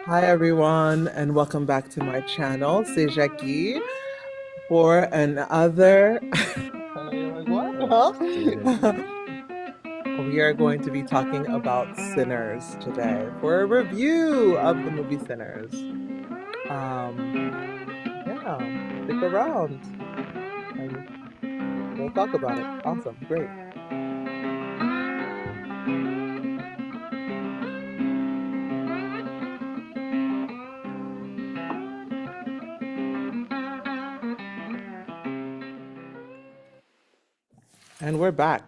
Hi everyone, and welcome back to my channel. C'est Jackie for another. You're like, what? Huh? We are going to be talking about Sinners today for a review of the movie Sinners. Yeah, stick around and we'll talk about it. Awesome, great. And we're back.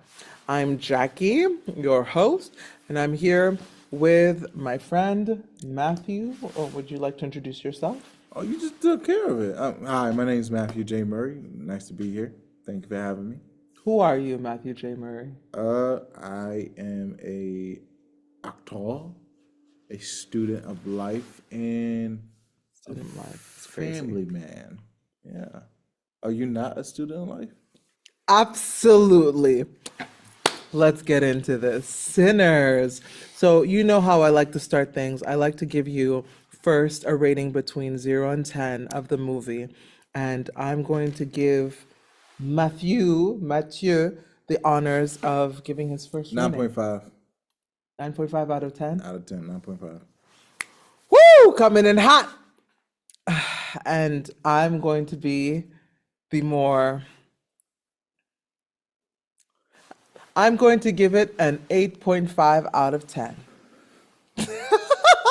I'm Jackie, your host, and I'm here with my friend Matthew. Or would you like to introduce yourself? Oh, you just took care of it. Hi, my name is Matthew J. Murray. Nice to be here. Thank you for having me. Who are you, Matthew J. Murray? I am a actor, a student of life, and a Student life. It's crazy. family man. Yeah. Are you not a student of life? Absolutely. Let's get into this. Sinners. So, you know how I like to start things. I like to give you first a rating between 0 and 10 of the movie. And I'm going to give Mathieu, the honors of giving his first rating. 9.5 9.5 out of 10. out of 10. 9.5. Woo! Coming in hot. And I'm going to be the more I'm going to give it an 8.5 out of 10.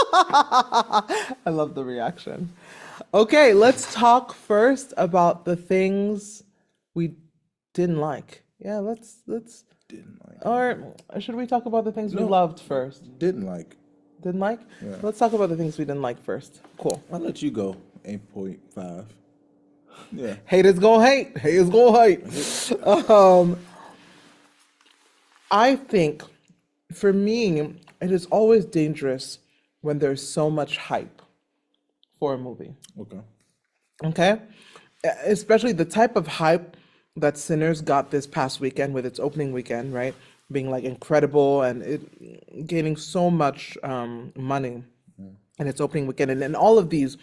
I love the reaction. Okay, let's talk first about the things we didn't like. Yeah, let's Didn't like. or should we talk about the things we No. loved first? Didn't like. Didn't like? Yeah. Let's talk about the things we didn't like first. Cool. I'll let you go. 8.5. Yeah. Haters gonna hate. Haters gonna hate. I think for me, it is always dangerous when there's so much hype for a movie. Okay. Okay? Especially the type of hype that Sinners got this past weekend with its opening weekend, right? Being like incredible and it gaining so much money in its opening weekend. And all of these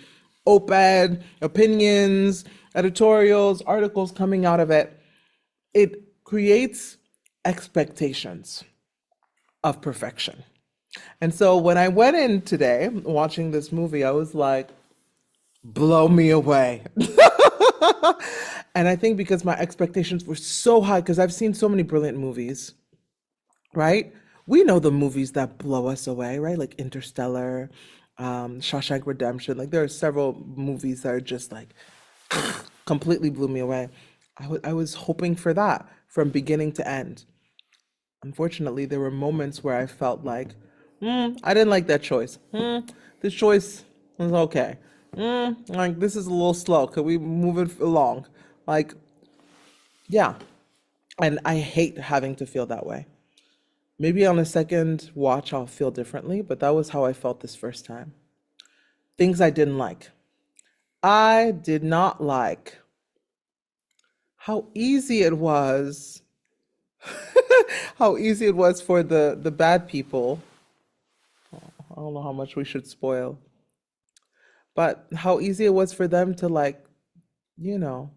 op-ed, opinions, editorials, articles coming out of it, it creates expectations of perfection. And so when I went in today watching this movie, I was like, blow me away. And I think because my expectations were so high, because I've seen so many brilliant movies, right? We know the movies that blow us away, right? Like Interstellar, Shawshank Redemption. Like there are several movies that are just like completely blew me away. I was hoping for that from beginning to end. Unfortunately, there were moments where I felt like, I didn't like that choice. This choice was okay. Like this is a little slow. Could we move it along? Like, yeah. And I hate having to feel that way. Maybe on a second watch, I'll feel differently, but that was how I felt this first time. Things I didn't like. I did not like how easy it was, how easy it was for the bad people. I don't know how much we should spoil, but how easy it was for them to like, you know,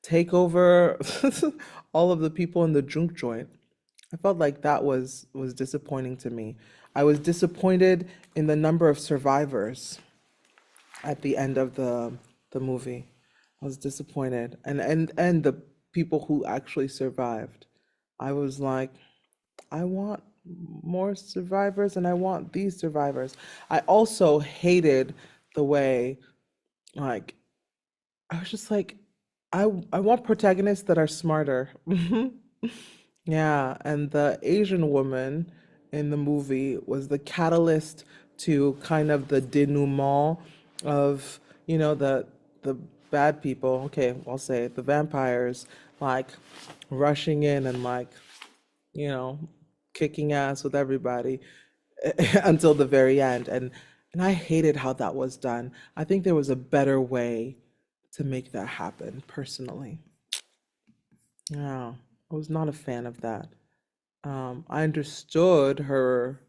take over all of the people in the junk joint. I felt like that was disappointing to me. I was disappointed in the number of survivors at the end of the movie. I was disappointed, and the people who actually survived. I was like, I want more survivors, and I want these survivors. I also hated the way, like, I was just like, I want protagonists that are smarter. Yeah, and the Asian woman in the movie was the catalyst to kind of the denouement of, the bad people. Okay, I'll say it, the vampires, like rushing in and like, you know, kicking ass with everybody until the very end. And I hated how that was done. I think there was a better way to make that happen personally. Yeah, I was not a fan of that. I understood her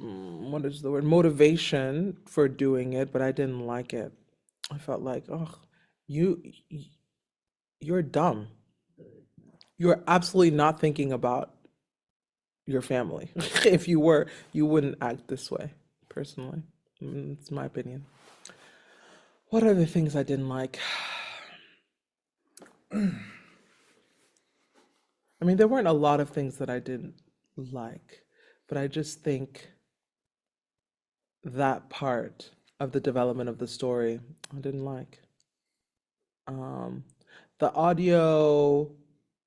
what is the word, motivation for doing it, but I didn't like it. I felt like, oh, you you're dumb. You're absolutely not thinking about your family. If you were, you wouldn't act this way, personally. It's my opinion. What are the things I didn't like? I mean, there weren't a lot of things that I didn't like, but I just think that part of the development of the story I didn't like. Um, the audio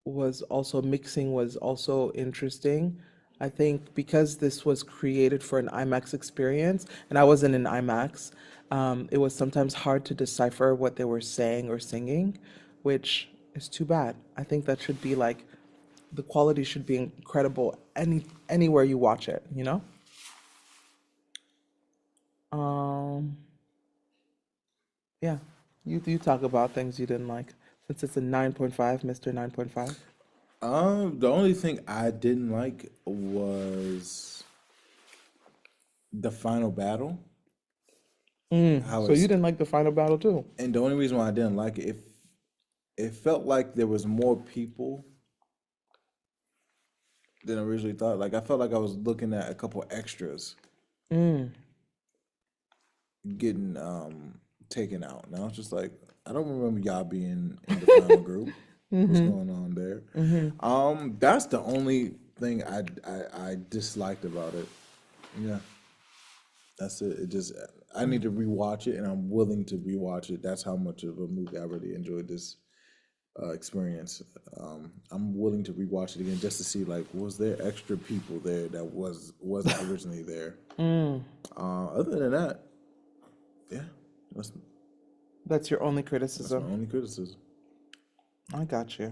was also mixing was also interesting. I think because this was created for an IMAX experience, and I wasn't in IMAX, it was sometimes hard to decipher what they were saying or singing, which is too bad. I think that should be like the quality should be incredible anywhere you watch it, you know? Um, yeah. You talk about things you didn't like. Since it's a 9.5, Mr. 9.5. The only thing I didn't like was the final battle. How So you it's didn't like the final battle too? and the only reason why I didn't like it, if it felt like there was more people than I originally thought. Like I felt like I was looking at a couple extras getting taken out. And I was just like, I don't remember y'all being in the final group. What's going on there? That's the only thing I disliked about it. Yeah, that's it. It just I need to rewatch it, and I'm willing to rewatch it. That's how much of a movie I really enjoyed this experience. I'm willing to rewatch it again just to see like was there extra people there that wasn't originally there. Other than that, yeah, that's That's your only my criticism. only criticism. I got you.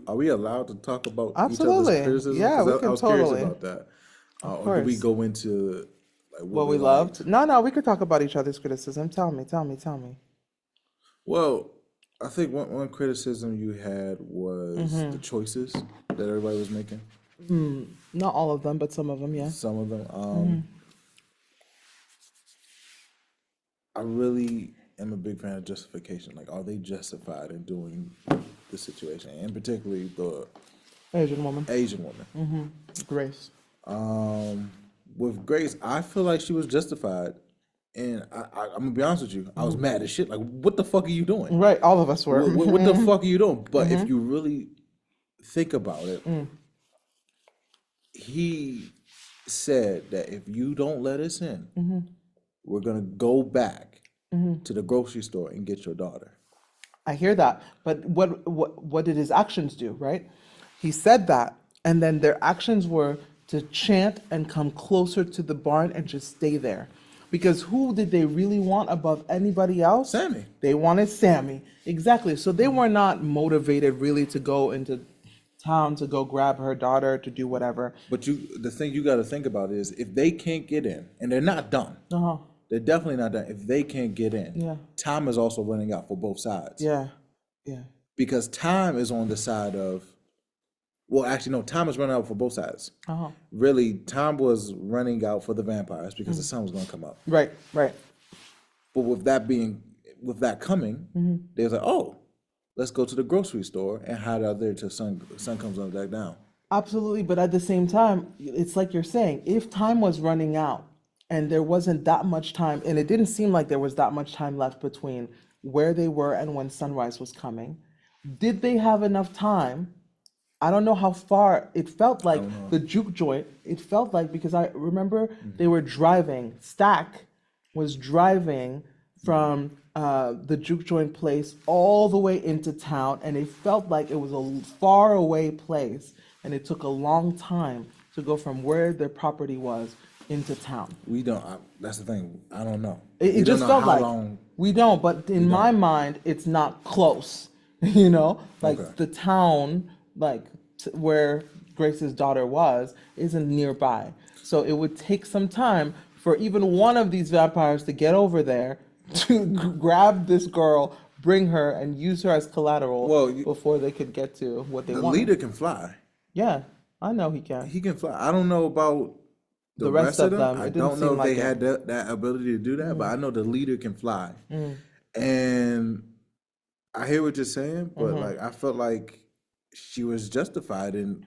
Are we allowed to talk about each other's Absolutely. criticism? Yeah, Because we I can was curious totally. about that. Of Or do we course. go into like what What we we loved? liked? No, we could talk about each other's criticism. Tell me. Well, I think one criticism you had was the choices that everybody was making. Not all of them, but some of them, yeah. Some of them. I really am a big fan of justification. Like, are they justified in doing the situation, and particularly the Asian woman. Asian woman? Grace. With Grace, I feel like she was justified, and I'm gonna be honest with you. I was mad as shit. Like, what the fuck are you doing? Right, all of us were. What the fuck are you doing? But if you really think about it, he said that if you don't let us in, we're gonna go back to the grocery store and get your daughter. I hear that, but what did his actions do, right? He said that, and then their actions were to chant and come closer to the barn and just stay there. Because who did they really want above anybody else? Sammy. They wanted Sammy. Exactly. So they were not motivated really to go into town to go grab her daughter to do whatever. But the thing you got to think about is if they can't get in, and they're not done. Uh-huh. They're definitely not done. If they can't get in, Yeah. time is also running out for both sides. Yeah. Yeah. Because time is on the side of, well, actually, no, time is running out for both sides. Uh-huh. Really, time was running out for the vampires because the sun was going to come up. Right, right. But with that coming, they was like, oh, let's go to the grocery store and hide out there till sun comes on back down. Absolutely, but at the same time, it's like you're saying, if time was running out and there wasn't that much time, and it didn't seem like there was that much time left between where they were and when sunrise was coming, did they have enough time? I don't know how far it felt like the juke joint. It felt like because I remember they were driving. Stack was driving from the juke joint place all the way into town, and it felt like it was a far away place, and it took a long time to go from where their property was into town. We don't. That's the thing. I don't know. It just felt like we don't. But in my mind, it's not close. You know, like the town, like where Grace's daughter was, isn't nearby. So it would take some time for even one of these vampires to get over there to grab this girl, bring her, and use her as collateral before they could get to what they The wanted. leader can fly. Yeah, I know he can. He can fly. I don't know about The The rest rest of of them, them, I it didn't don't know seem if they like had it. that ability to do that, but I know the leader can fly. And I hear what you're saying, but like I felt like she was justified in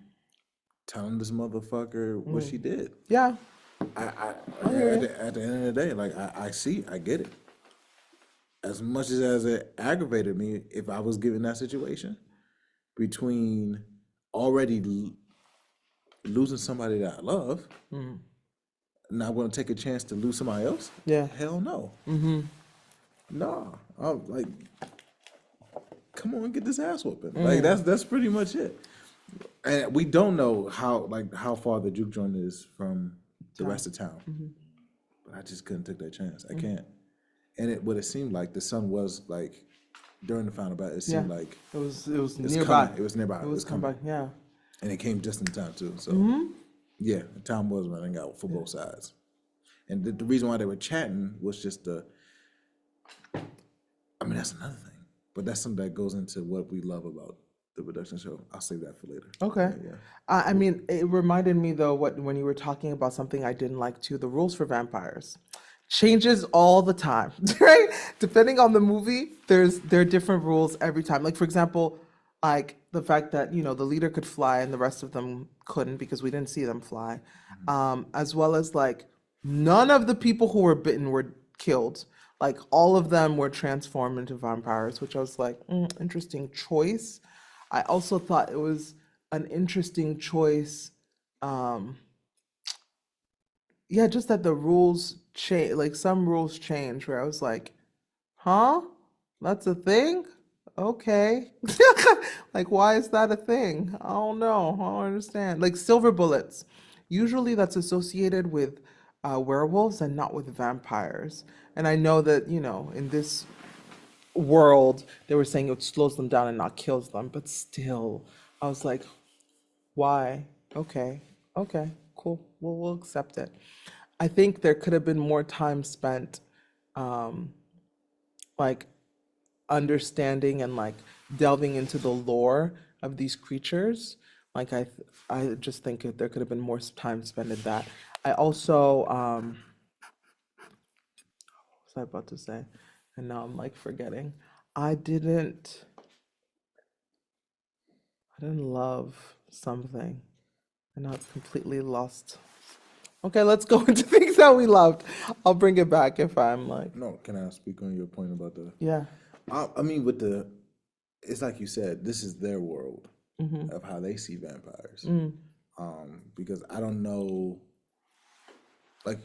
telling this motherfucker what she did. Yeah, I hear you. At the end of the day, like I get it. As much as it aggravated me, if I was given that situation between already losing somebody that I love, not going to take a chance to lose somebody else. Yeah. Hell no. Nah, I'm like, come on, get this ass whooping. Like that's pretty much it. And we don't know how far the juke joint is from the rest of town. But I just couldn't take that chance. I can't. And what it seemed like the sun was like during the final battle. It Yeah. seemed like It was it's nearby. coming. It was nearby. It was coming. coming. Yeah. And it came just in time too. So yeah, the time was running out for both sides. And the reason why they were chatting was just I mean, that's another thing. But that's something that goes into what we love about the production show. I'll save that for later. Okay. Yeah. I mean, it reminded me though when you were talking about something I didn't like too, the rules for vampires changes all the time, right? Depending on the movie, there are different rules every time. Like for example, like the fact that the leader could fly and the rest of them couldn't because we didn't see them fly, as well as like none of the people who were bitten were killed. Like all of them were transformed into vampires, which I was like, interesting choice. I also thought it was an interesting choice. Yeah, just that the rules change, like some rules change where I was like, huh? That's a thing? Okay. Like, why is that a thing? I don't know. I don't understand. Like silver bullets. Usually that's associated with werewolves and not with vampires. And I know that, in this world, they were saying it slows them down and not kills them, but still, I was like, why? Okay, okay, cool. We'll accept it. I think there could have been more time spent, like understanding and like delving into the lore of these creatures. Like I just think there could have been more time spent in that. I also, what was I about to say? And now I'm like forgetting. I didn't. I didn't love something, and now it's completely lost. Okay, let's go into things that we loved. I'll bring it back if I'm like, No, can I speak on your point about yeah, I mean, it's like you said, this is their world of how they see vampires. Because I don't know, like,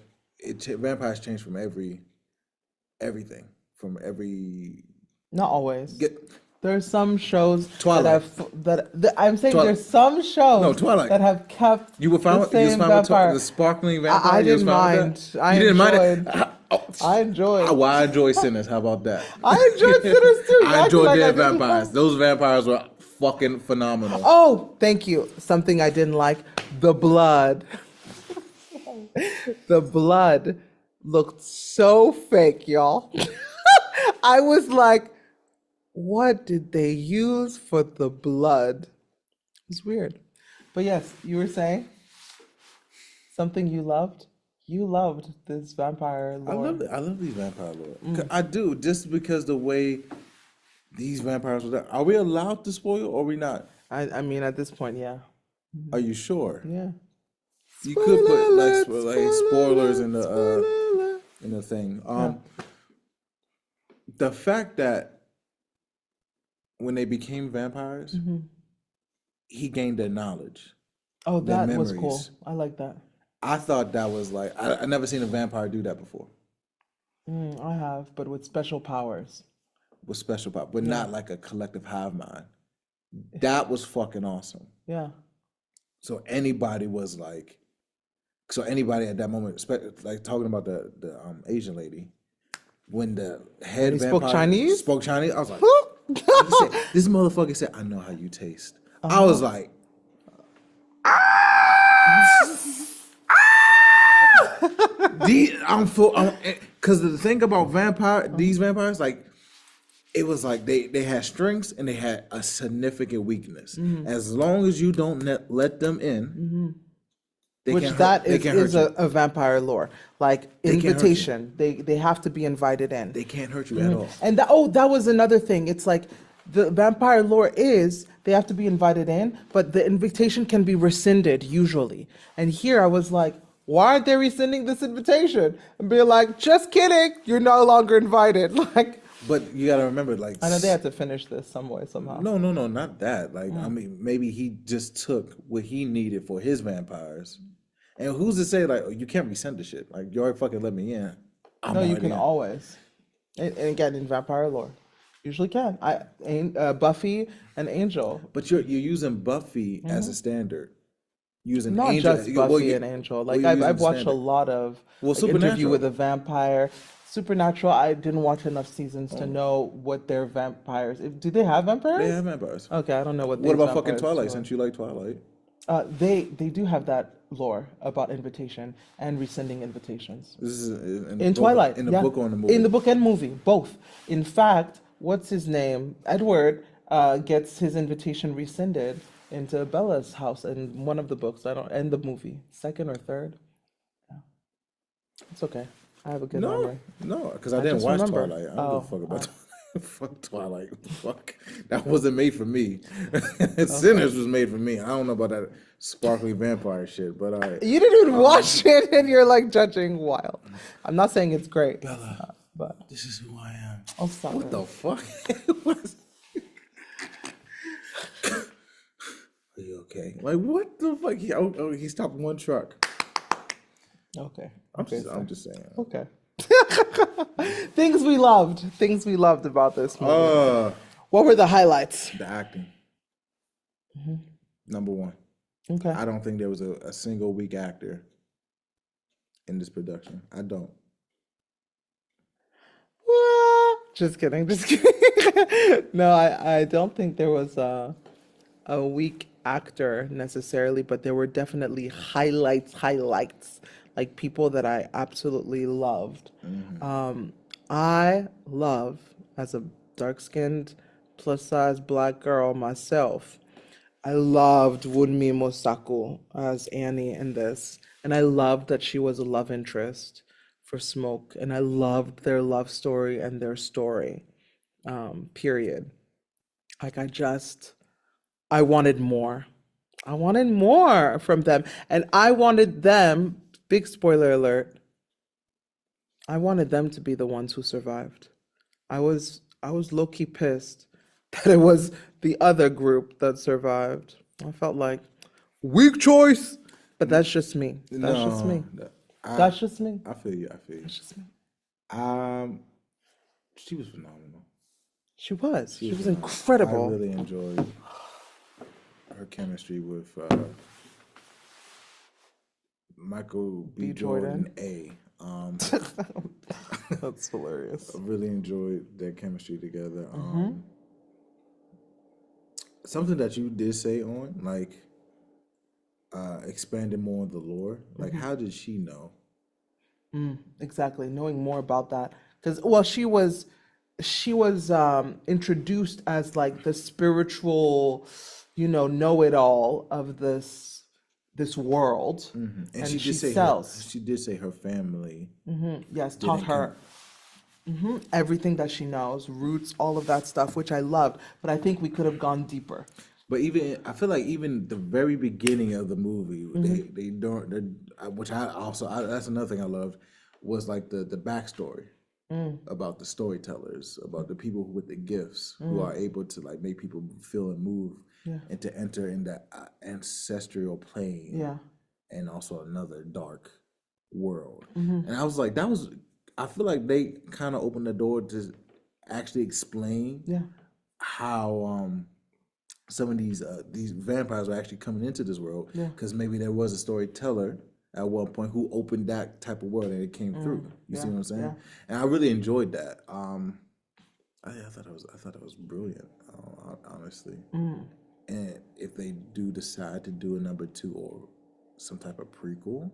vampires change from everything, from every not always. get There's some shows Twilight. I'm saying Twilight. there's some shows No, Twilight. that have kept You were fine the with you was same fine with vampire. the sparkling vampire. I You was didn't fine with mind. that? I You didn't mind enjoyed. it. I enjoyed. Well, I enjoy sinners. How about that? I enjoyed Sinners too. I enjoyed like their I did vampires. before. Those vampires were fucking phenomenal. Oh, thank you. Something I didn't like: the blood. The blood looked so fake, y'all. I was like, what did they use for the blood? It's weird. But yes, you were saying something you loved? You loved this vampire lore. I love these vampire lore. I do, just because the way these vampires were done. Are we allowed to spoil or are we not? I mean, at this point, yeah. Are you sure? Yeah. You could put like Spoiler spoilers alert, in the spoiler alert. thing. Yeah. The fact that when they became vampires, he gained their knowledge. Oh, Their that was cool. memories. I like that. I thought that was like I never seen a vampire do that before I have, but with special powers. with special power, but not like a collective hive mind. That was fucking awesome. Yeah. So anybody at that moment, like talking about the Asian lady, when the head he vampire spoke Chinese? spoke Chinese, I was like, this motherfucker said, "I know how you taste." I was like, because the thing about these vampires, like, it was like they had strengths and they had a significant weakness. As long as you don't let them in, They which can't hurt. that They can't hurt is you. a vampire lore. Like They can't hurt you. invitation, they have to be invited in. They can't hurt you at all. And that was another thing. It's like the vampire lore is they have to be invited in, but the invitation can be rescinded usually. And here I was like, why aren't they rescinding this invitation? And be like, just kidding, you're no longer invited. Like, But you gotta remember, like, I know they had to finish this some way somehow. no, not that. Like, I mean, maybe he just took what he needed for his vampires. And who's to say, like, oh, you can't resend the shit? Like, you already fucking let me in. I'm No, you already can in. always. And again, in vampire lore, usually can. Buffy and Angel. But you're using Buffy as a standard. Using Not Angel, just Buffy and Angel. Like you're using I've watched a standard. lot of Well, like, Interview Supernatural. with a Vampire. Supernatural, I didn't watch enough seasons to know what their vampires. Do they have vampires? They have vampires. Okay, I don't know what. What these about fucking vampires Twilight? do. Since you like Twilight, They do have that lore about invitation and rescinding invitations. this is in the In book, Twilight, in the yeah. book or in the movie. In the book and movie, both. In fact, what's his name? Edward gets his invitation rescinded into Bella's house in one of the books. I don't. In the movie, second or third. Yeah. It's okay. I have a good memory. No, because I didn't just watch remember. Twilight. I don't give a fuck about fuck Twilight. Fuck, that wasn't made for me. Sinners was made for me. I don't know about that sparkly vampire shit, but You didn't even watch it, and you're like judging wild. I'm not saying it's great, Bella, but this is who I am. I'll stop. What it. the fuck? Are you okay? Like, what the fuck? He stopped one truck. Okay. I'm just saying. Okay. Things we loved. Things we loved about this movie. What were the highlights? The acting. Number one. Okay. I don't think there was a single weak actor in this production. I don't. Just kidding. Just kidding. No, I don't think there was a weak actor necessarily, but there were definitely highlights, like people that I absolutely loved. I love, as a dark-skinned, plus-size black girl myself, I loved Wunmi Mosaku as Annie in this. And I loved that she was a love interest for Smoke. And I loved their love story and their story, period. Like, I wanted more. I wanted more from them. And I wanted them, big spoiler alert, I wanted them to be the ones who survived. I was low-key pissed that it was the other group that survived. I felt like, weak choice. But that's just me. That's just me. That's just me. I feel you. That's just me. She was phenomenal. She was phenomenal. incredible. I really enjoyed her chemistry with Michael B. Jordan. That's hilarious. I really enjoyed their chemistry together. Something that you did say on, like, expanding more on the lore. Like, how did she know? Exactly. Knowing more about that. Because, well, she was introduced as like the spiritual, know-it-all of this world. And she did say sells. she did say her family. Yes, taught her everything that she knows, roots, all of that stuff, which I loved. But I think we could have gone deeper. But I feel like even the very beginning of the movie, they don't. Which that's another thing I loved was like the backstory about the storytellers, about the people with the gifts who are able to like make people feel and move, and to enter in that ancestral plane. Yeah. And also another dark world. And I was like, I feel like they kind of opened the door to actually explain how some of these vampires are actually coming into this world, because maybe there was a storyteller at one point who opened that type of world and it came through. You see what I'm saying? Yeah. And I really enjoyed that. I thought it was brilliant, honestly. And if they do decide to do a number 2 or some type of prequel,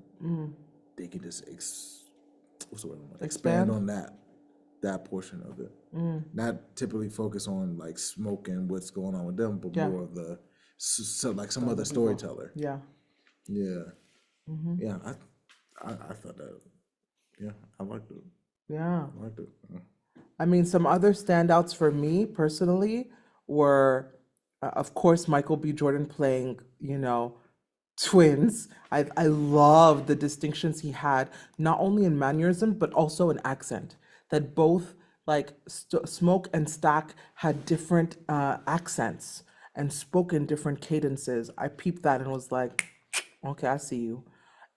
they can just expand on that portion of it. Not typically focus on like Smoke and what's going on with them, but more of the some other storyteller. Yeah. Yeah. Yeah, I thought that. Yeah, I liked it. Yeah. I liked it. Yeah. I mean, some other standouts for me personally were, of course, Michael B. Jordan playing, twins. I love the distinctions he had, not only in mannerism, but also in accent. That both, like, Smoke and Stack had different accents and spoke in different cadences. I peeped that and was like, okay, I see you.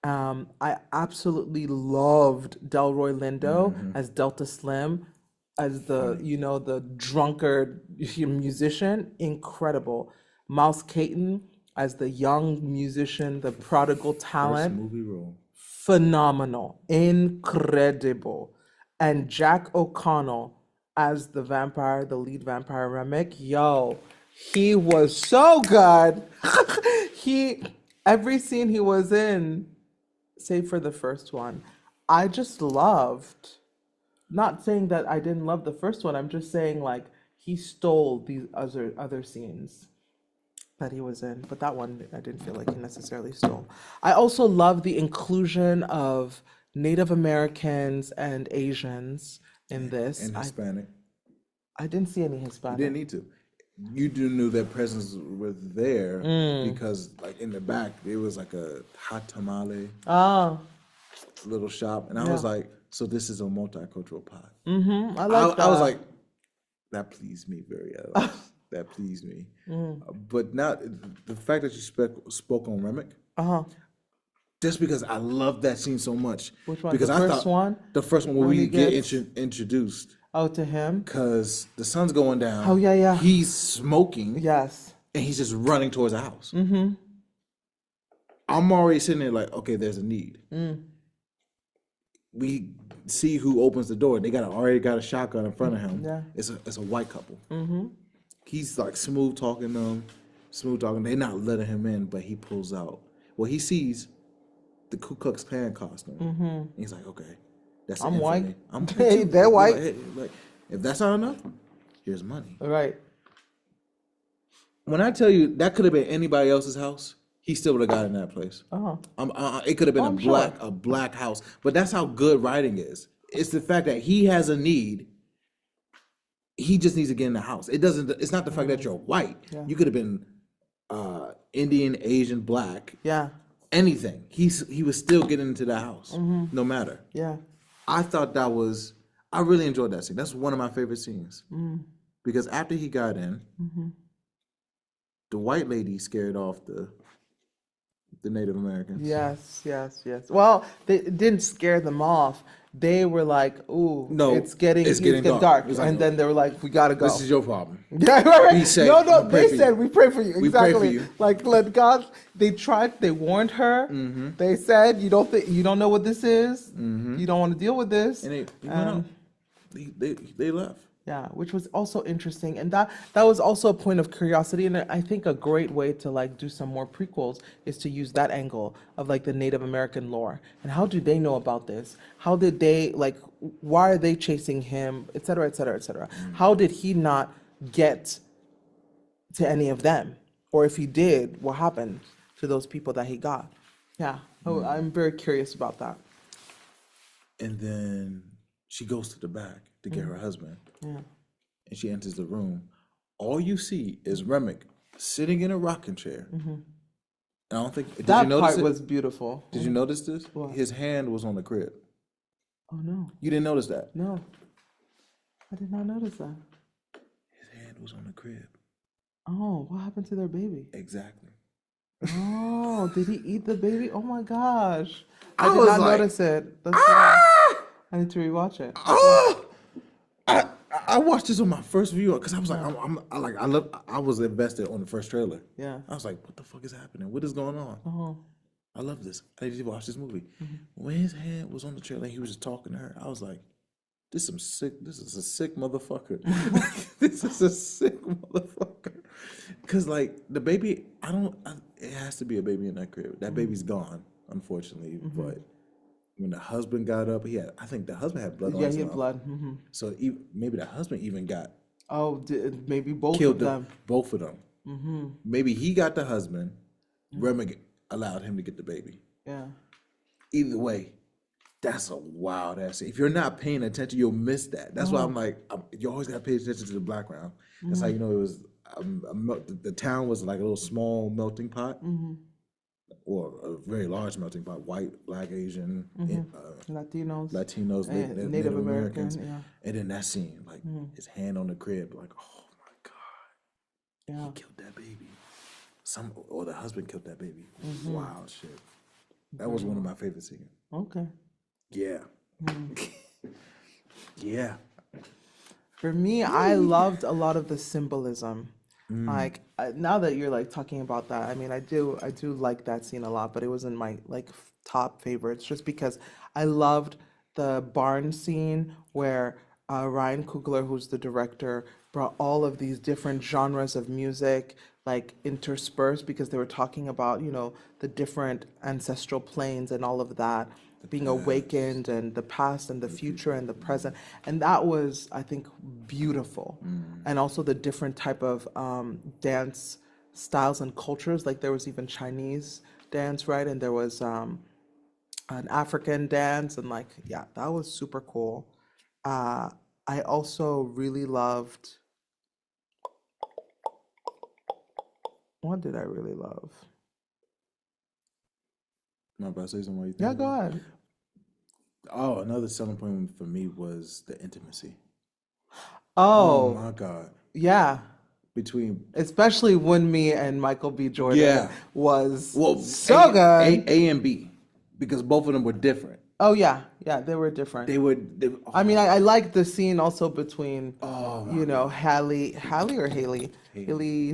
I absolutely loved Delroy Lindo as Delta Slim, as Funny. the drunkard musician. Incredible. Mouse Caton as the young musician, the prodigal First talent. movie role. Phenomenal. Incredible. And Jack O'Connell as the vampire, the lead vampire Remick. Yo, he was so good. he every scene he was in, save for the first one, I just loved. Not saying that I didn't love the first one. I'm just saying like he stole these other scenes that he was in, but that one I didn't feel like he necessarily stole. I also love the inclusion of Native Americans and Asians in this. And Hispanic. I didn't see any You Hispanic. didn't need to. You do knew their presence was there because, like, in the back, there was like a hot tamale Oh, little shop, and I was like, "So this is a multicultural pot." I like that. I was like, "That pleased me very well. That pleased me." But now the fact that you spoke on Remick, just because I love that scene so much. Which one? Because The I first thought one? the first one where When we he get gets- introduced. Oh, to him? Because the sun's going down. Oh, yeah. He's smoking. Yes. And he's just running towards the house. I'm already sitting there like, okay, there's a need. We see who opens the door. They already got a shotgun in front of him. Yeah. It's a white couple. He's like smooth talking them, They're not letting him in, but he pulls out. Well, he sees the Ku Klux Klan costume. And he's like, okay, that's I'm it for white. me. I'm white Hey, too. they're white. Like, if that's not enough, here's money. Right. When I tell you that could have been anybody else's house, he still would have got in that place. It could have been a black house, but that's how good writing is. It's the fact that he has a need. He just needs to get in the house. It's not the fact that you're white. Yeah. You could have been Indian, Asian, black, Yeah. anything. He was still getting into the house, no matter. Yeah. I thought I really enjoyed that scene. That's one of my favorite scenes because after he got in, the white lady scared off the Native Americans. Yes. Well, they didn't scare them off. They were like, "Ooh, No, it's getting dark," It's like, and then they were like, "We gotta go." This is your problem. Yeah, right. Be safe. No, We pray they for said you. we pray for you. We pray Exactly. for you. Like, let God. They warned her. They said, you don't know what this is. You don't want to deal with this. And they went out. They left. Yeah, which was also interesting, and that was also a point of curiosity, and I think a great way to like do some more prequels is to use that angle of like the Native American lore and how do they know about this? How did they like? Why are they chasing him? Et cetera, et cetera, et cetera. How did he not get to any of them, or if he did, what happened to those people that he got? Yeah, I'm very curious about that. And then she goes to the back to get her husband. Yeah. And she enters the room. All you see is Remick sitting in a rocking chair. And I don't think did That you notice part it? was beautiful. Did you notice this? What? His hand was on the crib. Oh no, You didn't notice that? no, I did not notice that. His hand was on the crib. Oh, what happened to their baby? Exactly. Oh, did he eat the baby? Oh my gosh. I I did was not like, notice it. That's why I need to rewatch it. Oh! I watched this on my first view because I was like, I was invested on the first trailer. Yeah. I was like, what the fuck is happening? What is going on? Oh. I love this. I need to watch this movie. When his hand was on the trailer and he was just talking to her, I was like, this is a sick motherfucker. This is a sick motherfucker. Cause like the baby, it has to be a baby in that crib. That baby's gone, unfortunately. But when the husband got up, I think the husband had blood on Yeah, his he had mouth. blood. So maybe the husband even got Oh, maybe both killed of them. both of them. Maybe he got the husband. Remick allowed him to get the baby. Yeah. Either way, that's a wild ass scene. If you're not paying attention, you'll miss that. That's why I'm like, you always got to pay attention to the background. That's how you know it was. The town was like a little small melting pot, or a very large melting pot. White, black, Asian, Latinos, Native Native Americans, American. Yeah. and then that scene, like his hand on the crib, like, oh my god, Yeah. he killed that baby. Or the husband killed that baby. Wild shit. That was one of my favorite scenes. Okay. Yeah. Yeah. For me, I loved a lot of the symbolism. Like now that you're like talking about that, I mean, I do like that scene a lot, but it wasn't my like top favorites just because I loved the barn scene where Ryan Coogler, who's the director, brought all of these different genres of music like interspersed because they were talking about, the different ancestral planes and all of that being awakened and the past and the future and the present. And that was, I think, beautiful. And also the different type of dance styles and cultures. Like there was even Chinese dance, right? And there was an African dance. And like, yeah, that was super cool. I also really loved, what did I really love? Am I about to say something while you think Yeah, about go it? ahead. Oh, another selling point for me was the intimacy. Oh, Oh my God. yeah. Between Especially when me and Michael B. Jordan Yeah. was well, so good. A and B, because both of them were different. Oh yeah, yeah, they were different. They were. I mean, I liked the scene also between, Oh my Hallie or Haley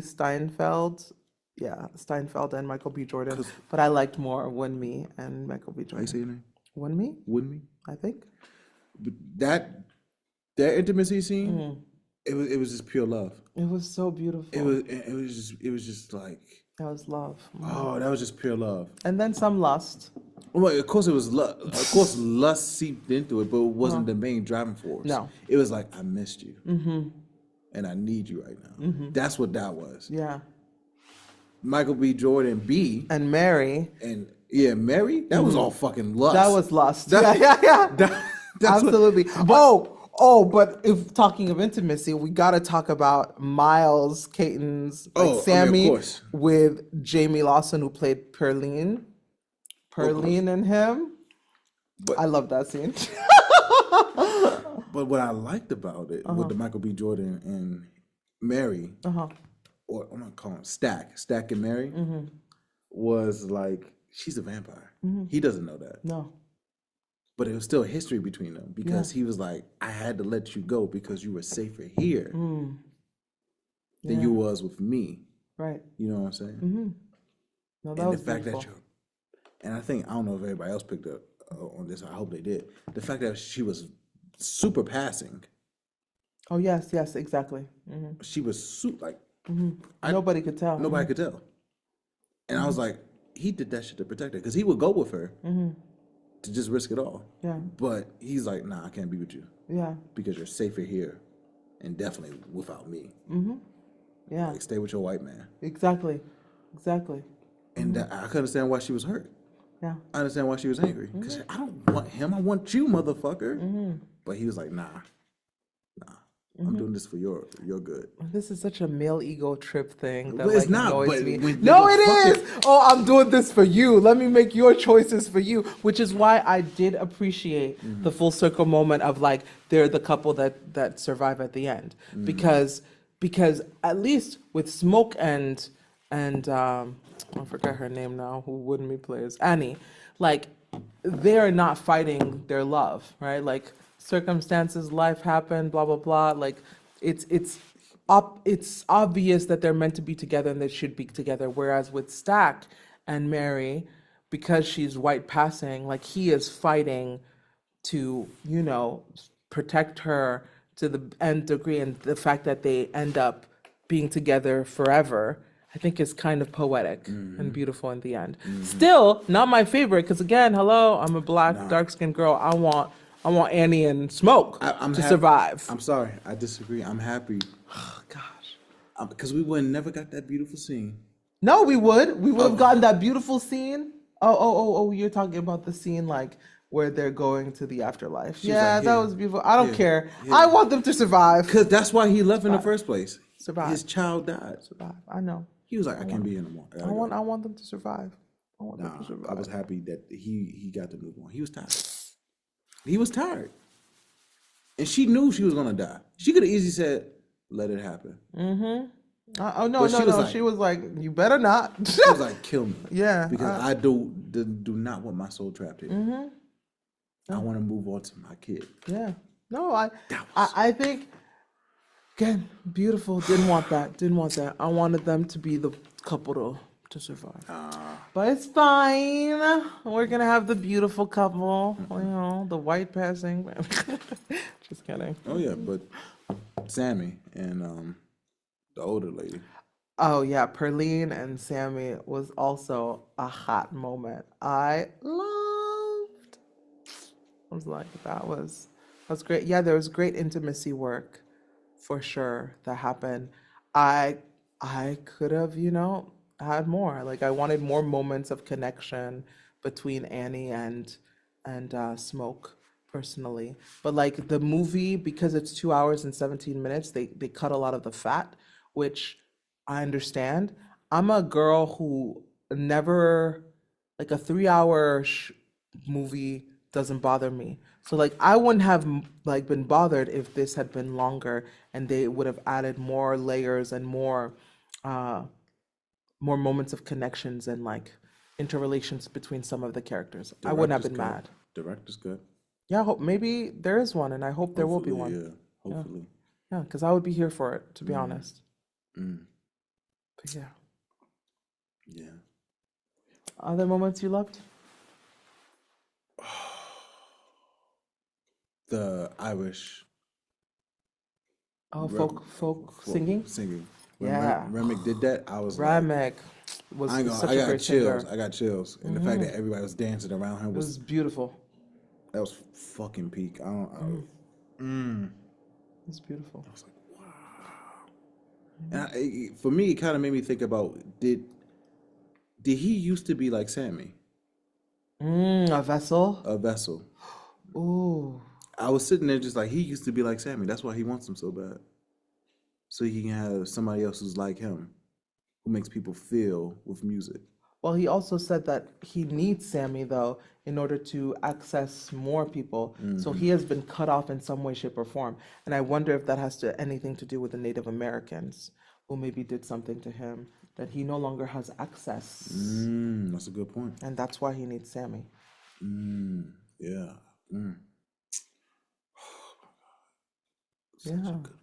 Steinfeld, yeah, Steinfeld and Michael B. Jordan. But I liked more When Me and Michael B. How you say your Jordan. name? When Me, Wouldn't me? I think. But that intimacy scene, it was just pure love. It was so beautiful. It was just like, That was love. oh, that was just pure love. And then some lust. Well, of course it was lust. Of course, lust seeped into it, but it wasn't the main driving force. No. It was like, I missed you, and I need you right now. That's what that was. Yeah. Michael B. Jordan B. And Mary. And yeah, Mary. That was all fucking lust. That was lust. That- yeah. That's Absolutely. But if talking of intimacy, we got to talk about Miles Caton's Sammy of course. with Jamie Lawson, who played Perline. Perline and him. But- I love that scene. But what I liked about it with the Michael B. Jordan and Mary, or I'm gonna call him Stack and Mary, was like, she's a vampire. He doesn't know that. No. But it was still history between them because he was like, I had to let you go because you were safer here than you was with me. Right. You know what I'm saying? No, that And the was fact beautiful. and I don't know if everybody else picked up on this. I hope they did. The fact that she was super passing. Oh, yes, exactly. She was like, Nobody could tell. nobody could tell. And I was like, he did that shit to protect her because he would go with her to just risk it all. Yeah. But he's like, nah, I can't be with you Yeah. because you're safer here and definitely without me. Yeah. Like, stay with your white man. Exactly. And I could understand why she was hurt. Yeah. I understand why she was angry. Because I don't want him. I want you, motherfucker. But he was like, nah. I'm doing this for your good. This is such a male ego trip thing that But it's like not, annoys but me. when No, the it fucking- is. Oh, I'm doing this for you. Let me make your choices for you, which is why I did appreciate the full circle moment of like they're the couple that survive at the end because at least with Smoke and I forgot her name now, who Wouldn't Me plays Annie, like they are not fighting their love, right? Like circumstances, life happened, blah blah blah. Like it's obvious that they're meant to be together and they should be together. Whereas with Stack and Mary, because she's white passing, like he is fighting to protect her to the nth degree, and the fact that they end up being together forever, I think is kind of poetic and beautiful in the end. Still, not my favorite, because again, hello, I'm a black, dark-skinned girl. I want Annie and Smoke to survive. I'm sorry. I disagree. I'm happy. Oh, gosh. Because we would never got that beautiful scene. No, we would. We would have gotten that beautiful scene Oh, you're talking about the scene like where they're going to the afterlife. She was like, Yeah, that here, was beautiful. I don't here, care. I here. want them to survive. Because that's why he left in the Survive. first place. Survive. His child died. Survive. I know. He was like, I I want can't be them. here no more. I gotta go. I want them to survive. I want them to Nah, I was survive. happy that he got to move on. He was tired. He was tired. And she knew she was gonna die. She could have easily said, let it happen. Oh no, But no, she was no. like, She was like, "You better not." she was like, kill me. Yeah. Because I do not want my soul trapped here. I want to move on to my kid. Yeah. No, I, That I, was I think again, beautiful. Didn't want that. Didn't want that. I wanted them to be the couple to survive. But it's fine. We're gonna have the beautiful couple. You know, the white passing. Just kidding. oh yeah, but Sammy and the older lady. Oh yeah, Perlene and Sammy was also a hot moment. I loved. I was like, that was great. Yeah, there was great intimacy work for sure that happened. I I could have, had more. Like I wanted more moments of connection between Annie and Smoke personally. But like the movie, because it's 2 hours and 17 minutes, they cut a lot of the fat, which I understand. I'm a girl who never like a 3 hour movie doesn't bother me. So like I wouldn't have like been bothered if this had been longer and they would have added more layers and uh more moments of connections and like interrelations between some of the characters. I wouldn't have Director's been cut. mad. Director's cut. Yeah, I hope maybe there is one and I hope there will be Hopefully, one. yeah. Yeah. Hopefully. Yeah, because I would be here for it, to be honest. Mm, But yeah. yeah. Other moments you loved? The Irish Oh, rep, folk singing? singing. When Yeah. Remick did that, I was like, Ramek was I ain't gonna. such I a got great chills. singer. I got chills, and the fact that everybody was dancing around him It was was beautiful. that was fucking peak. I don't. It's beautiful. I was like, wow. And for me, it kind of made me think about did he used to be like Sammy, A vessel. a vessel? Ooh. I was sitting there just like he used to be like Sammy. That's why he wants him so bad, so he can have somebody else who's like him, who makes people feel with music. Well, he also said that he needs Sammy though in order to access more people. So he has been cut off in some way, shape, or form. And I wonder if that has anything to do with the Native Americans who maybe did something to him that he no longer has access. That's a good point. And that's why he needs Sammy. Yeah. Such a Yeah. good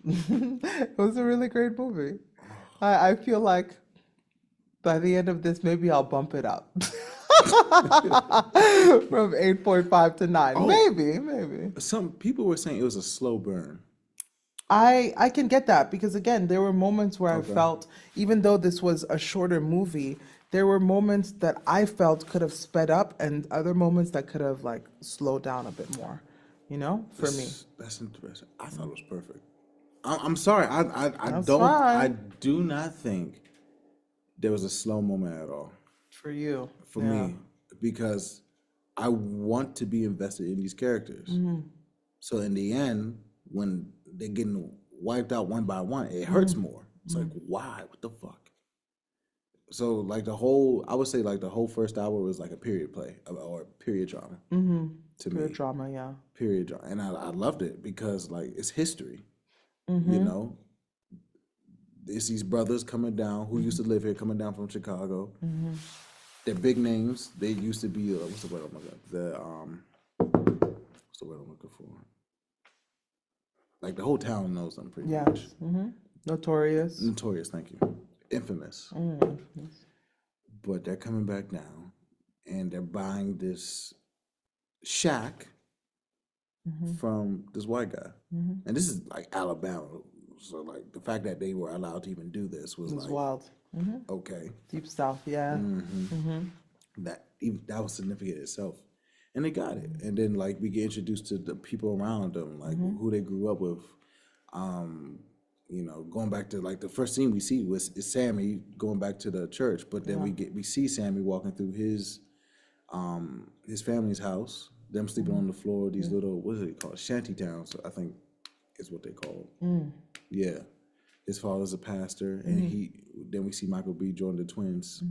fucking. It was a really great movie. I feel like by the end of this, maybe I'll bump it up from 8.5 to 9. Oh, Maybe. some people were saying it was a slow burn. I can get that because again, there were moments where I Okay. felt, even though this was a shorter movie, there were moments that I felt could have sped up and other moments that could have like slowed down a bit more, for me. That's interesting. I thought it was perfect. I'm sorry. I That's don't. I fine do not think there was a slow moment at all for you. for Yeah. me because I want to be invested in these characters. So in the end, when they're getting wiped out one by one, it hurts more. It's like, why? What the fuck? So like I would say like the whole first hour was like a period play or period drama to Pure me. drama, yeah. Period drama, and I loved it because like it's history. Mm-hmm. You know, it's these brothers coming down who used to live here, coming down from Chicago. They're big names. They used to be what's the word? Oh my god, what's the word I'm looking for? Like the whole town knows them pretty Yes. much. Notorious. Notorious, thank you. Infamous. But they're coming back now, and they're buying this shack from this white guy, and this is like Alabama. So like the fact that they were allowed to even do this was It was like wild. okay. Deep South, yeah. That was significant itself, and they got it. And then like we get introduced to the people around them, like who they grew up with, going back to like the first scene we see is Sammy going back to the church, but then we see Sammy walking through his family's house, them sleeping on the floor, these little, what is it called, shanty towns, I think is what they call it. Yeah, his father's a pastor, and then we see Michael B. Jordan, the twins,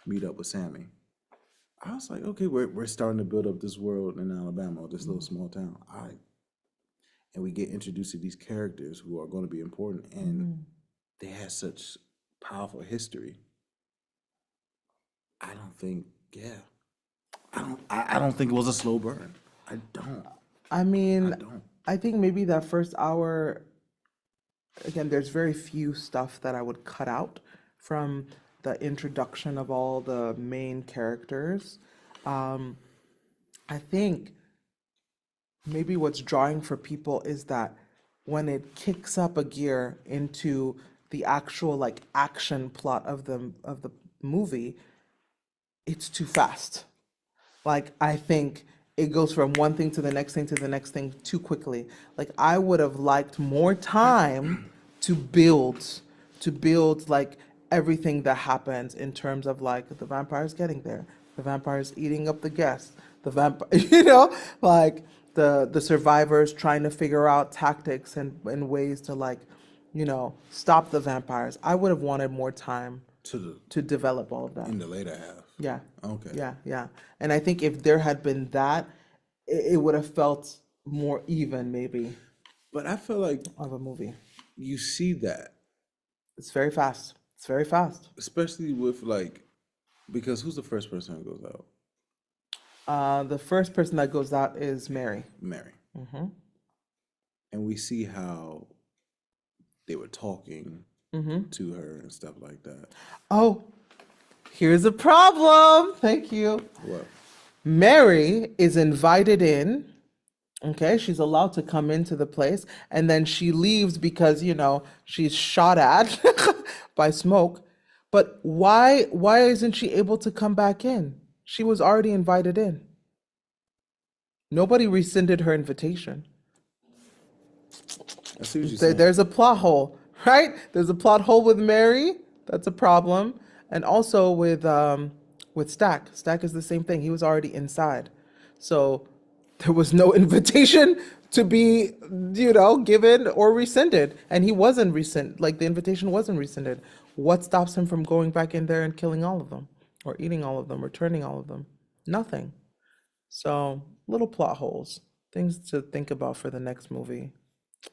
meet up with Sammy. I was like, okay, we're starting to build up this world in Alabama, this little small town. And we get introduced to these characters who are going to be important, and they had such powerful history. I don't think, I don't think it was a slow burn. I don't. I mean, I don't. I think maybe that first hour, again, there's very few stuff that I would cut out from the introduction of all the main characters. I think maybe what's drawing for people is that when it kicks up a gear into the actual like action plot of the movie, it's too fast. Like I think it goes from one thing to the next thing to the next thing too quickly. Like I would have liked more time to build like everything that happens in terms of like the vampires getting there, the vampires eating up the guests, the vampire, like the survivors trying to figure out tactics and ways to like, stop the vampires. I would have wanted more time to develop all of that. In the later half. Yeah. Okay. Yeah. And I think if there had been that, it would have felt more even, maybe, But I feel like of a movie. you see that, It's very fast. It's very fast. especially with like, because who's the first person who goes out? The first person that goes out is Mary. Mary. And we see how they were talking to her and stuff like that. Oh, here's a problem. Thank you. What? Mary is invited in. Okay, she's allowed to come into the place, and then she leaves because she's shot at by smoke. But why isn't she able to come back in? She was already invited in. Nobody rescinded her invitation. I see what you're saying. There's a plot hole, right? There's a plot hole with Mary. That's a problem, and also with Stack. Stack is the same thing. He was already inside, so there was no invitation to be, given or rescinded, and he wasn't rescinded. Like the invitation wasn't rescinded. What stops him from going back in there and killing all of them, or eating all of them, or turning all of them? Nothing. So little plot holes, things to think about for the next movie.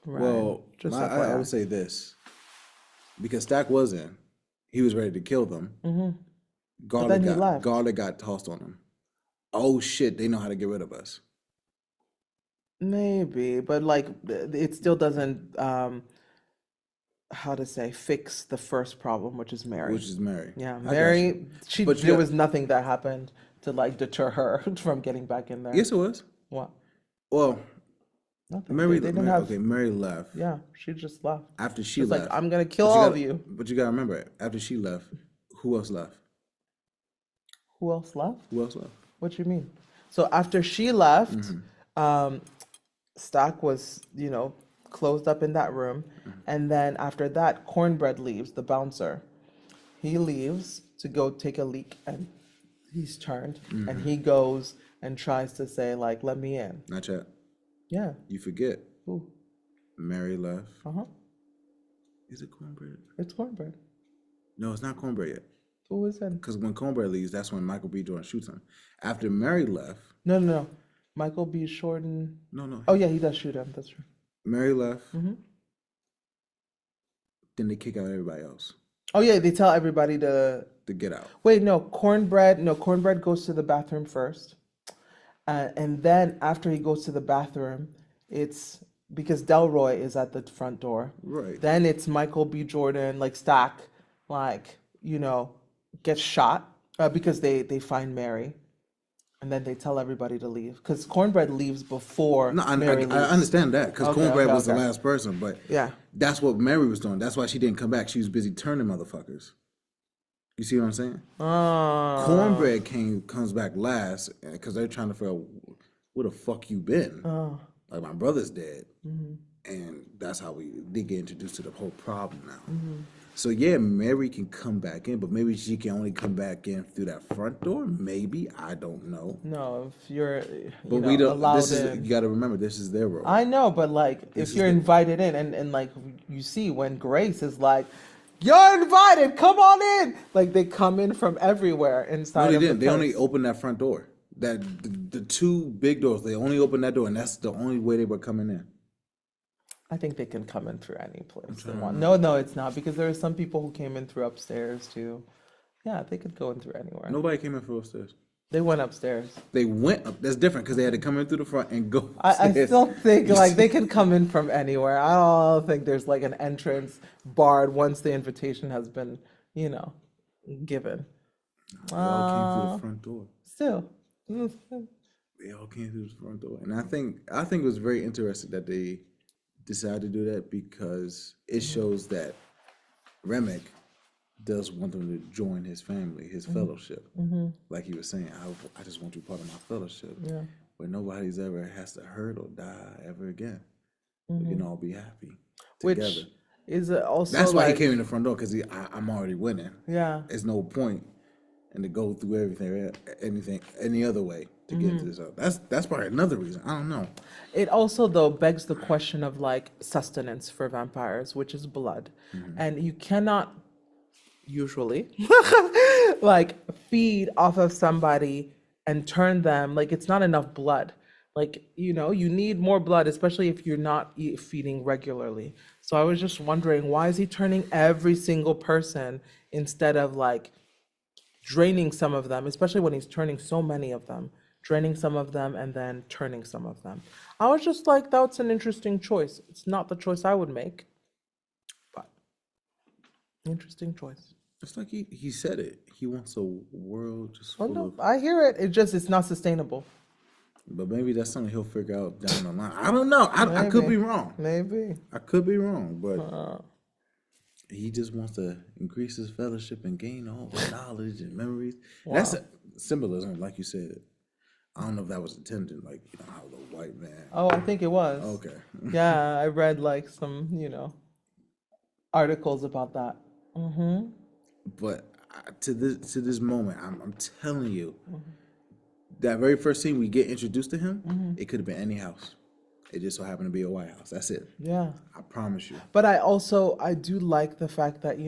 Right. Well, Just I FYI. would say this, because Stack was in, he was ready to kill them. then he left. Garlic got tossed on him. Oh shit! They know how to get rid of us. Maybe, but like it still doesn't how to say fix the first problem, which is Mary. Which is Mary. Yeah, I got Mary. you. But There was nothing that happened to like deter her from getting back in there. Yes, it was. What? Well, Nothing. Mary. They didn't have. Okay, Mary left. Yeah, she just left. After she She's left, like, I'm gonna kill but you all gotta- of you. But you gotta remember, after she left, who else left? Who else left? Who else left? What do you mean? So after she left, Stack was, closed up in that room. And then after that, Cornbread leaves, the bouncer. He leaves to go take a leak, and he's turned. And he goes and tries to say, like, let me in. Not yet. Yeah. You forget. Ooh. Mary left. Uh-huh. Is it Cornbread? It's Cornbread. No, it's not Cornbread yet. Who is in? Because when Cornbread leaves, that's when Michael B. Jordan shoots him. After Mary left, No. Michael B. Jordan. no. Oh, yeah, he does shoot him. That's true. Mary left. Then they kick out everybody else Oh, yeah, they tell everybody to get out. wait, no, Cornbread goes to the bathroom first. And then after he goes to the bathroom, it's because Delroy is at the front door. Right. Then it's Michael B. Jordan, like Stack, like, gets shot because they find Mary. And then they tell everybody to leave. Because Cornbread leaves before No, Mary I leaves. understand that because Okay, Cornbread okay, was the okay. last person, but Yeah. that's what Mary was doing. That's why she didn't come back. She was busy turning motherfuckers. You see what I'm saying? Cornbread comes back last because they're trying to figure out where the fuck you been. Like my brother's dead, And that's how we did get introduced to the whole problem now. So yeah, Mary can come back in, but maybe she can only come back in through that front door. Maybe, I don't know. No, if you're, But we don't. allowed This is in. you got to remember. This is their role. I know, but like, This if is you're the invited in, and like you see when Grace is like, "You're invited, come on in," like they come in from everywhere no, inside they of the didn't. They only place. opened that front door. That the two big doors. They only opened that door, and that's the only way they were coming in. I think they can come in through any place they trying to want. No, no, it's not because there are some people who came in through upstairs too. Yeah, they could go in through anywhere. Nobody came in from upstairs. They went upstairs. They went up. That's different because they had to come in through the front and go I upstairs. still think like they can come in from anywhere. I don't think there's like an entrance barred once the invitation has been, given. They all came through the front door. Still. They all came through the front door, and I think it was very interesting that they decided to do that because it shows that Remick does want them to join his family, his fellowship. Like he was saying, I just want you part of my fellowship, Yeah. where nobody's ever has to hurt or die ever again. We can all be happy Which together. is also That's why like, he came in the front door because I'm already winning. yeah. There's no point and to go through any other way to get to this. That's probably another reason. I don't know. It also though begs the question of like sustenance for vampires, which is blood. And you cannot usually like feed off of somebody and turn them like it's not enough blood. Like, you need more blood, especially if you're not feeding regularly. So I was just wondering, why is he turning every single person instead of like draining some of them, especially when he's turning so many of them, draining some of them and then turning some of them. I was just like, that's an interesting choice. It's not the choice I would make, but interesting choice. It's like he said it. He wants a world just Oh full no, of. I hear it. It's not sustainable. But maybe that's something he'll figure out down the line. I don't know. I could be wrong. Maybe. I could be wrong, but he just wants to increase his fellowship and gain all the knowledge and memories. That's a symbolism, like you said. I don't know if that was intended, like how the white man. Oh, I think it was. Okay. Yeah, I read like some, articles about that. But to this moment, I'm telling you, that very first scene we get introduced to him, it could have been any house. It just so happened to be a White House. That's it. Yeah. I promise you. But I do like the fact that,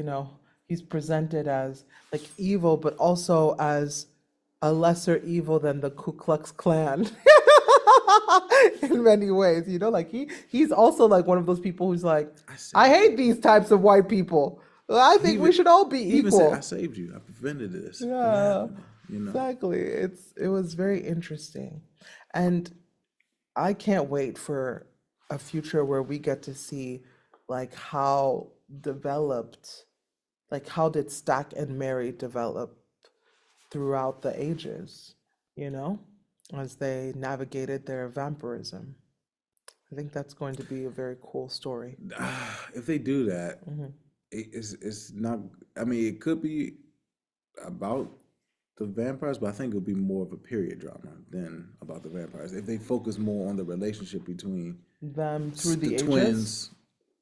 he's presented as like evil, but also as a lesser evil than the Ku Klux Klan in many ways, like he's also like one of those people who's like, I hate these types of white people. I think we should all be He even equal. said, I saved you. I prevented this. from Yeah, happening," exactly. It was very interesting. And I can't wait for a future where we get to see like how developed, like how did Stack and Mary develop throughout the ages, as they navigated their vampirism. I think that's going to be a very cool story. If they do that, it's not. I mean, it could be about the vampires, but I think it'll be more of a period drama than about the vampires. If they focus more on the relationship between Them through the ages? twins.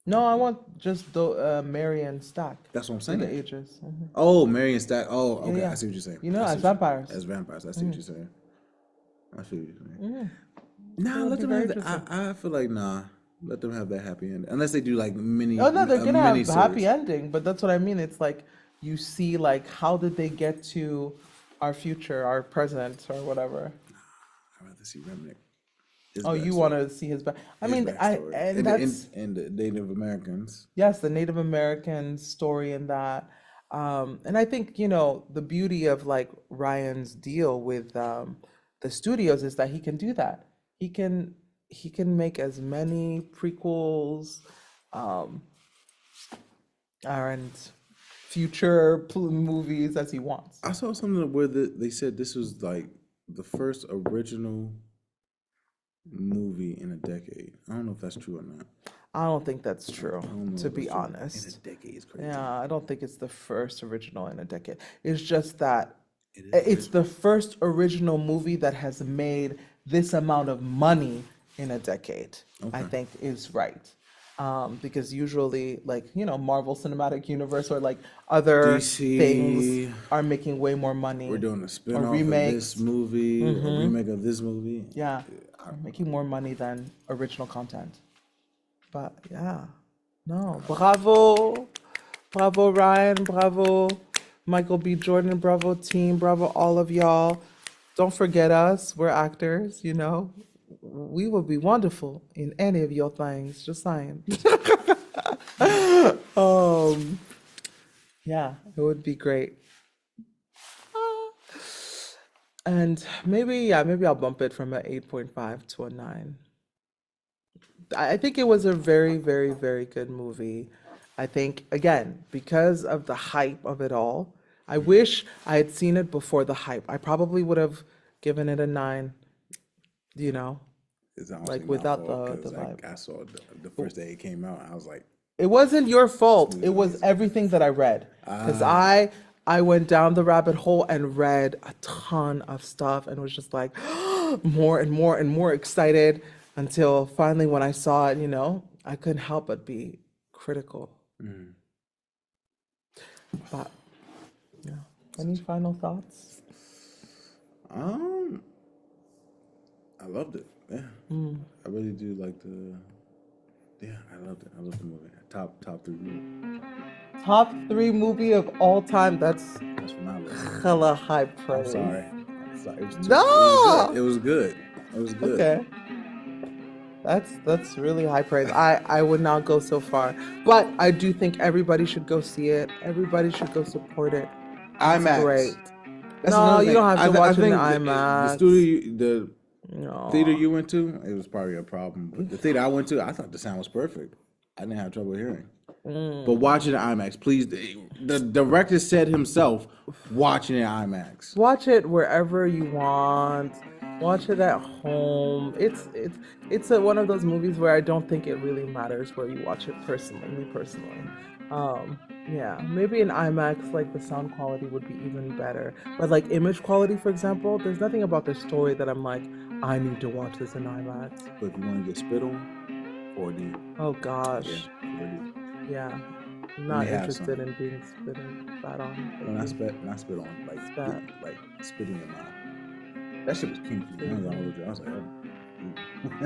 No, I want just the Mary and Stack. That's what I'm Through saying. the ages. Oh, Mary and Stack. Oh, okay. Yeah. I see what you're saying. You know, I see as what vampires. As vampires. I see what you're saying. I see what you're saying. Nah, That'll let be them very have that. interesting. I feel like, nah. Let them have that happy end. Unless they do like mini. Oh no, they're gonna have a mini-series. happy ending, but that's what I mean. It's like you see like how did they get to our future, our present, or whatever. I'd rather see Remnick. Oh, you want to see his back? I mean, and that's and the Native Americans. yes, the Native American story in that. And I think, the beauty of like Ryan's deal with the studios is that he can do that. He can make as many prequels and future movies as he wants. I saw something where they said this was like the first original movie in a decade. I don't know if that's true or not. I don't think that's true, I don't know to if be that's true. honest. In a decade is crazy. Yeah, I don't think it's the first original in a decade. It's just that It is it's the first original movie that has made this amount of money in a decade, I Okay. think is right. Because usually, like, Marvel Cinematic Universe or like other things DC, are making way more we're money, doing a or spin-off of this remakes. movie, a Mm-hmm. remake of this movie. Yeah, are making more money than original content. But yeah, no, bravo, bravo Ryan, bravo Michael B. Jordan, bravo team, bravo all of y'all. Don't forget us, we're actors, We would be wonderful in any of your things, just saying. um, yeah, it would be great. And maybe I'll bump it from an 8.5 to a 9. I think it was a very, very, very good movie. I think, again, because of the hype of it all, I wish I had seen it before the hype. I probably would have given it a 9, you know, It's honestly like my without fault the because vibe. I saw the first day it came out. I was like, It wasn't your this fault. movie's It was amazing. everything that I read. Because I went down the rabbit hole and read a ton of stuff and was just like more and more and more excited until finally when I saw it, I couldn't help but be critical. But yeah. Any final thoughts? Um, I loved it. Yeah, I really do like the. Yeah, I loved it. I loved the movie. Top three movie. Top 3 movie of all time. That's That's phenomenal. hella high I'm praise. sorry. I'm sorry. It was too. It was good. No. It was good. It was good. Okay. That's really high praise. I would not go so far, but I do think everybody should go see it. Everybody should go support it. It's great. IMAX. That's No, another you thing. don't have to I watch it in think the IMAX. studio, the theater No. you went to, it was probably a problem. But the theater I went to, I thought the sound was perfect. I didn't have trouble hearing. But watch it in IMAX, please. The director said himself, watching it in IMAX. Watch it wherever you want. Watch it at home. It's one of those movies where I don't think it really matters where you watch it personally, me personally. Um, yeah, maybe in IMAX, like the sound quality would be even better. But like image quality, for example, there's nothing about the story that I'm like, I need to watch this in IMAX. But if you want to get spit on, 4D. Oh Yeah, gosh, 4D. yeah. I'm And they not have interested some. in being spat on. Well, Like not spit on, spat. like spit in your mouth. That shit was kinky. I ain't gonna hold you. I was like, oh.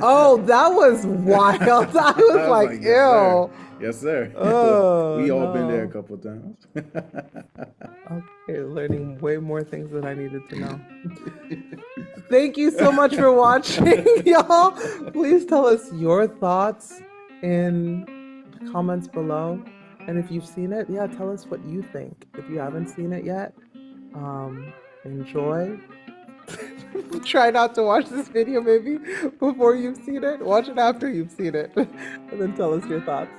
Oh, that was wild. I was I was like, like, yes, sir. ew. Yes, sir. Oh, We all been there a no. couple of times. Okay, learning way more things than I needed to know. Thank you so much for watching, y'all. Please tell us your thoughts in the comments below. And if you've seen it, yeah, tell us what you think. If you haven't seen it yet, enjoy. Try not to watch this video maybe before you've seen it. Watch it after you've seen it. And then tell us your thoughts.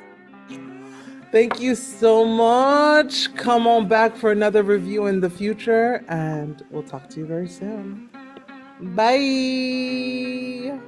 Thank you so much. Come on back for another review in the future, and we'll talk to you very soon. Bye.